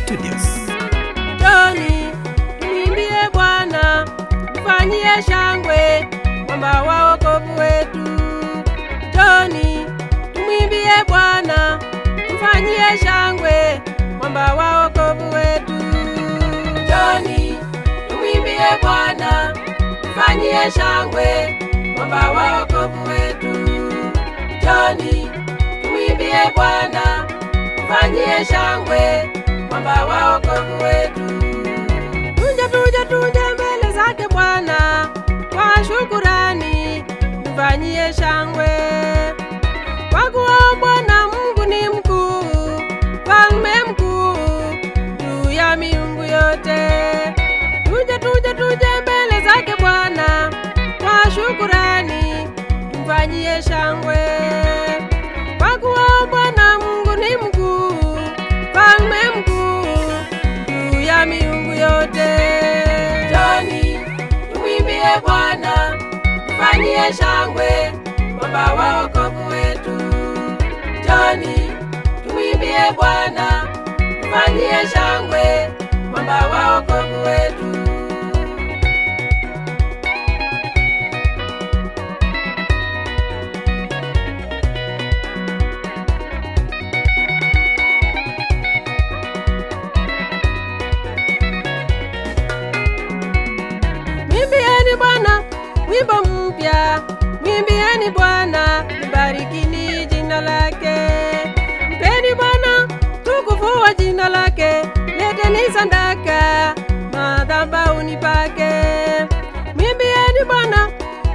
Studios. Njoni tumwimbie Bwana, mfanyie shangwe mwamba wa wokovu wetu. Njoni tumwimbie Bwana, mfanyie shangwe mwamba wa wokovu wetu. Njoni tumwimbie Bwana, mfanyie shangwe mwamba wa wokovu wetu. Njoni tumwimbie Bwana, mfanyie shangwe mwamba wa wokovu wetu. Tuje mbele zake Bwana kwa shukurani, mfanyie shangwe, kwa kuwa Bwana Mungu ni mkuu, Mfalme mkuu juu ya miungu yote. Tuje mbele zake Bwana kwa shukurani, mfanyie shangwe, kwa kuwa Bwana Mungu ni mkuu, Mfalme mkuu juu ya miungu yote. Njoni tumwimbie Bwana, mfanyie shangwe mwamba wa wokovu wetu. Njoni tumwimbie Bwana, mfanyie shangwe mwamba wa wokovu wetu. Mwimbieni Bwana wimbo mpya, mwimbieni Bwana, libarikini jina lake. Mpeni Bwana tukufu wa jina lake, leteni sadaka madhabahuni pake. Mwimbieni Bwana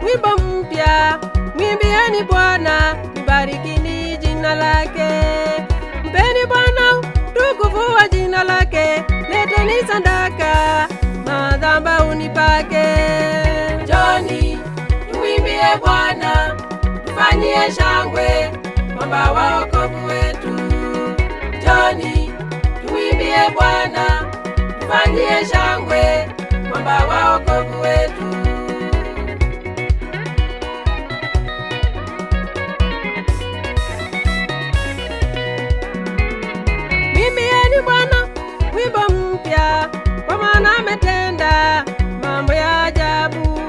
wimbo mpya, mwimbieni Bwana, libarikini jina lake. Mpeni Bwana tukufu wa jina lake, leteni sadaka madhabahuni pake. Njoni tumwimbie Bwana, mfanyie shangwe mwamba wa wokovu wetu. Njoni tumwimbie Bwana, mfanyie shangwe mwamba wa wokovu wetu. Mwimbieni Bwana wimbo mpya, kwa maana ametenda mambo ya ajabu.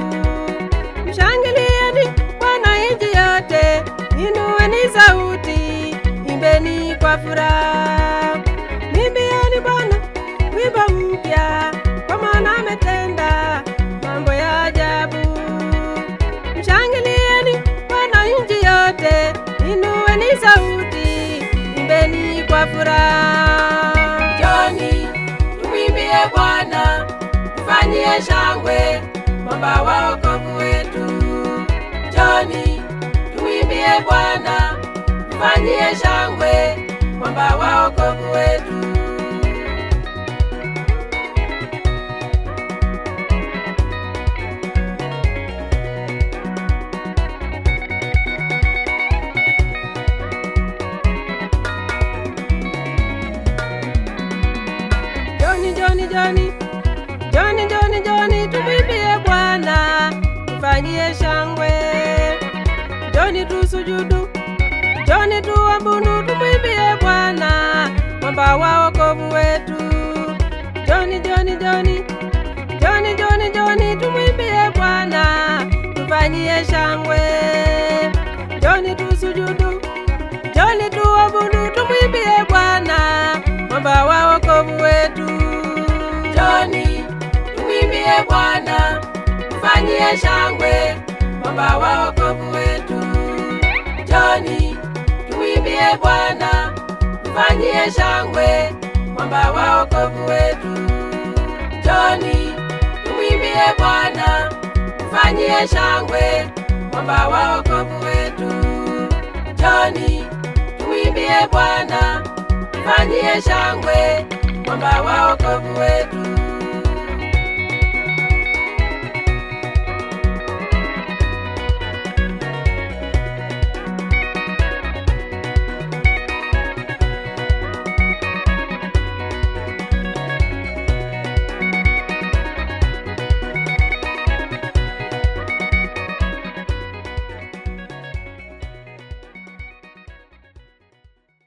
Mshangilieni Bwana nchi yote, inueni sauti, imbeni kwa furaha. Mwimbieni Bwana wimbo mpya, kwa maana ametenda mambo ya ajabu. Mshangilieni Bwana nchi yote, inueni sauti, imbeni kwa furaha. Njoni tumwimbie Bwana, mfanyie shangwe mwamba wa wokovu wetu. Njoni tumwimbie Bwana, mfanyie shangwe mwamba wa wokovu wetu. Njoni tumwimbie Bwana, mfanyie shangwe. Njoni tusujudu, njoni tuabudu, tumwimbie Bwana mwamba wa wokovu wetu. Njoni tumwimbie Bwana, mfanyie shangwe. Njoni tusujudu, njoni tuabudu, tumwimbie Bwana mwamba wa wokovu wetu. Njoni tumwimbie Bwana, mfanyie shangwe mwamba wa wokovu wetu. Njoni tumwimbie Bwana, mfanyie shangwe mwamba wa wokovu wetu. Njoni tumwimbie Bwana, mfanyie shangwe mwamba wa wokovu wetu. Njoni tumwimbie Bwana, mfanyie shangwe mwamba wa wokovu wetu.